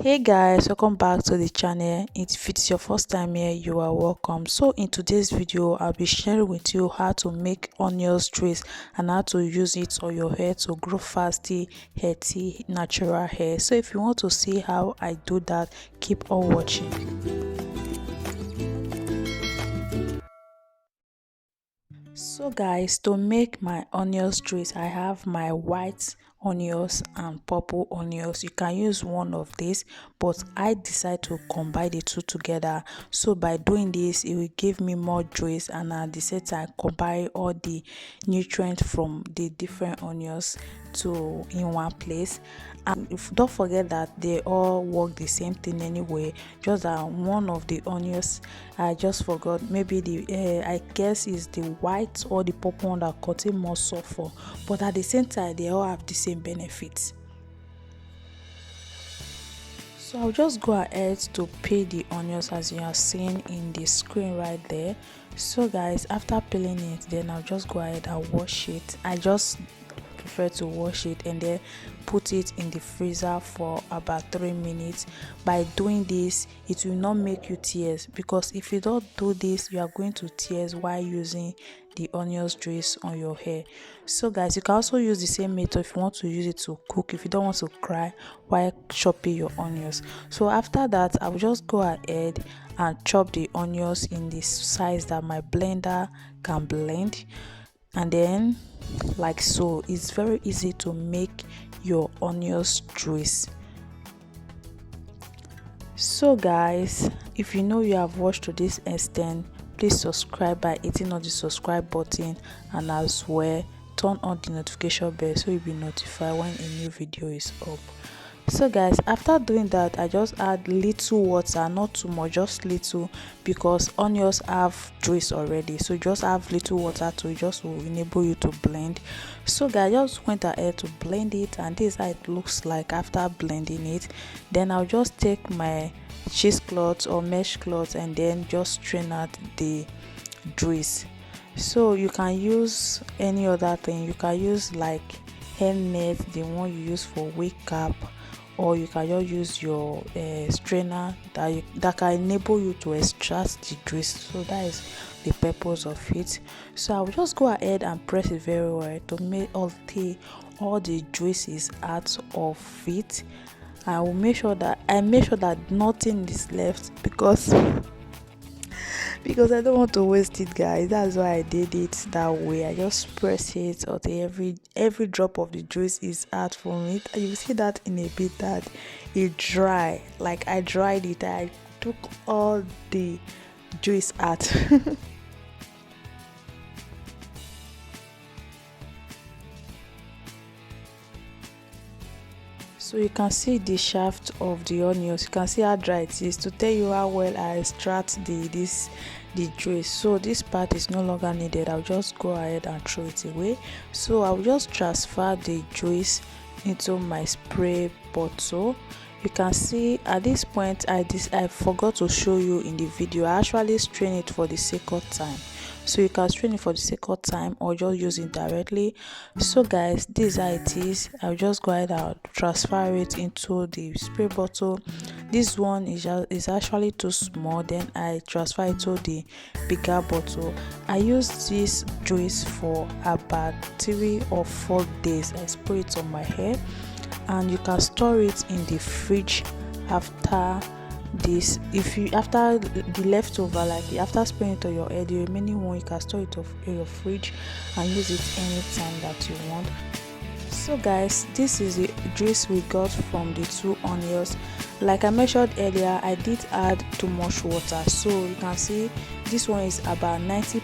Hey guys, welcome back to the channel. If it's your first time here, you are welcome. So in today's video, I'll be sharing with you how to make onions trace and how to use it on your hair to grow fasty, healthy, natural hair. So if you want to see how I do that, keep on watching. So guys, to make my onions trace, I have my white onions and purple onions. You can use one of these, but I decide to combine the two together. So by doing this, it will give me more trace, and at the same time combine all the nutrients from the different onions to in one place. And don't forget that they all work the same thing anyway, just that one of the onions I just forgot, maybe the I guess is the white or the purple one that contain more sulfur, but at the same time they all have the same benefits. So I'll just go ahead to peel the onions as you are seeing in the screen right there. So guys, after peeling it, then I'll just go ahead and wash it. I just prefer to wash it and then put it in the freezer for about 3 minutes. By doing this, it will not make you tears, because if you don't do this, you are going to tears while using the onions trace on your hair. So guys, you can also use the same method if you want to use it to cook, if you don't want to cry while chopping your onions. So after that, I will just go ahead and chop the onions in the size that my blender can blend, and then like so. It's very easy to make your onions trace. So guys, if you know you have watched to this extent, please subscribe by hitting on the subscribe button, and as well turn on the notification bell so you'll be notified when a new video is up. So guys, after doing that, I just add little water, not too much, just little, because onions have juice already. So just have little water to just will enable you to blend. So guys, I just went ahead to blend it, and this is how it looks like after blending it. Then I'll just take my cheesecloth or mesh cloth and then just strain out the juice. So you can use any other thing. You can use like hair net, the one you use for wig cap, or you can just use your strainer that can enable you to extract the juice. So that is the purpose of it. So I will just go ahead and press it very well to make all the juices out of it. I will make sure that nothing is left, because I don't want to waste it, guys. That's why I did it that way. I just press it until every drop of the juice is out from it. And you see that in a bit that it dry. Like I dried it, I took all the juice out. So you can see the shaft of the onions. You can see how dry it is, to tell you how well I extract the juice. So this part is no longer needed. I'll just go ahead and throw it away. So I'll just transfer the juice into my spray bottle. You can see at this point I forgot to show you in the video. I actually strain it for the second time. So you can strain it for the second time or just use it directly. So guys, this is how it is. I'll just go ahead and transfer it into the spray bottle. This one is actually too small, then I transfer it to the bigger bottle. I use this juice for about 3 or 4 days. I spray it on my hair, and you can store it in the fridge after this. After the leftover, like after spraying it on your hair, the remaining one, you can store it in your fridge and use it anytime that you want. So guys, this is the juice we got from the 2 onions. Like I mentioned earlier, I did add too much water, so you can see this one is about 90%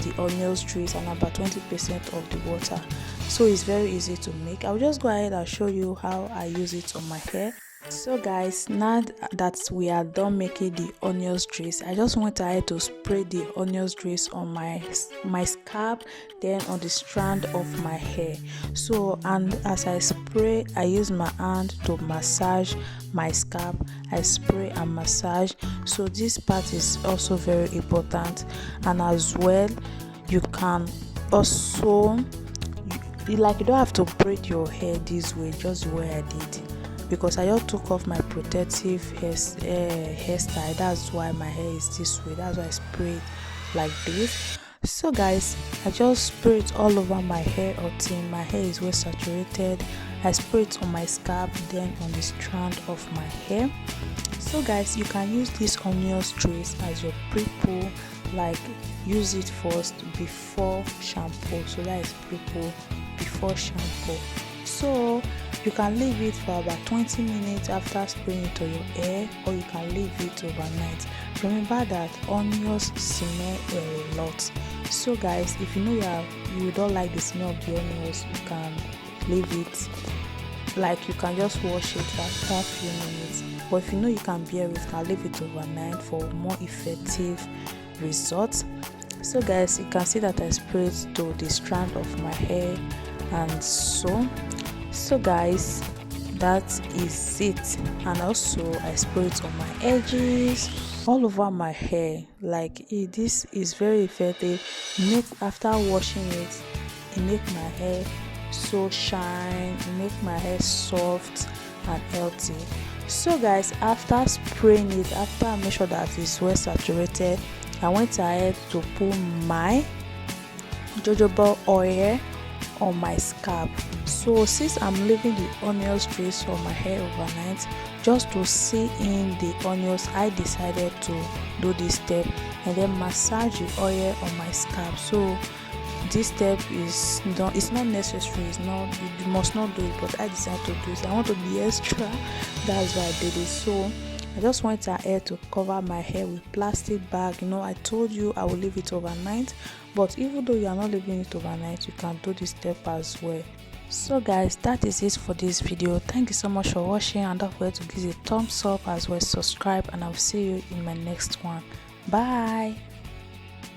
the onions juice and about 20% of the water. So it's very easy to make. I'll just go ahead and show you how I use it on my hair. So guys, now that we are done making the onions trace, I just went ahead to spray the onions trace on my scalp, then on the strand of my hair. So, and as I spray, I use my hand to massage my scalp. I spray and massage. So this part is also very important. And as well, you can also, you don't have to braid your hair this way, just the way I did. because I just took off my protective hairstyle. That's why my hair is this way. That's why I spray like this. So guys, I just spray it all over my hair until my hair is well saturated. I spray it on my scalp, then on the strand of my hair. So guys, you can use this onion trace as your pre-poo, like use it first before shampoo. So that is pre-poo before shampoo. So you can leave it for about 20 minutes after spraying it on your hair, or you can leave it overnight. Remember that onions smell a lot. So guys, if you know you don't like the smell of the onions, you can leave it, like you can just wash it after a few minutes. But if you know you can bear it, you can leave it overnight for more effective results. So guys, you can see that I sprayed to the strand of my hair, and so guys, that is it. And also I spray it on my edges, all over my hair. Like this is very effective. After washing it, it make my hair so shine, it make my hair soft and healthy. So guys, after spraying it, after I make sure that it's well saturated, I went ahead to put my jojoba oil on my scalp. So since I'm leaving the onion trace on my hair overnight just to see in the onions, I decided to do this step and then massage the oil on my scalp. So this step it's not necessary, you must not do it, but I decided to do it. I want to be extra, that's why I did it. So I just went ahead to cover my hair with plastic bag. I told you I will leave it overnight, but even though you are not leaving it overnight, you can do this step as well. So guys, that is it for this video. Thank you so much for watching, and don't forget to give it a thumbs up as well, subscribe, and I'll see you in my next one. Bye.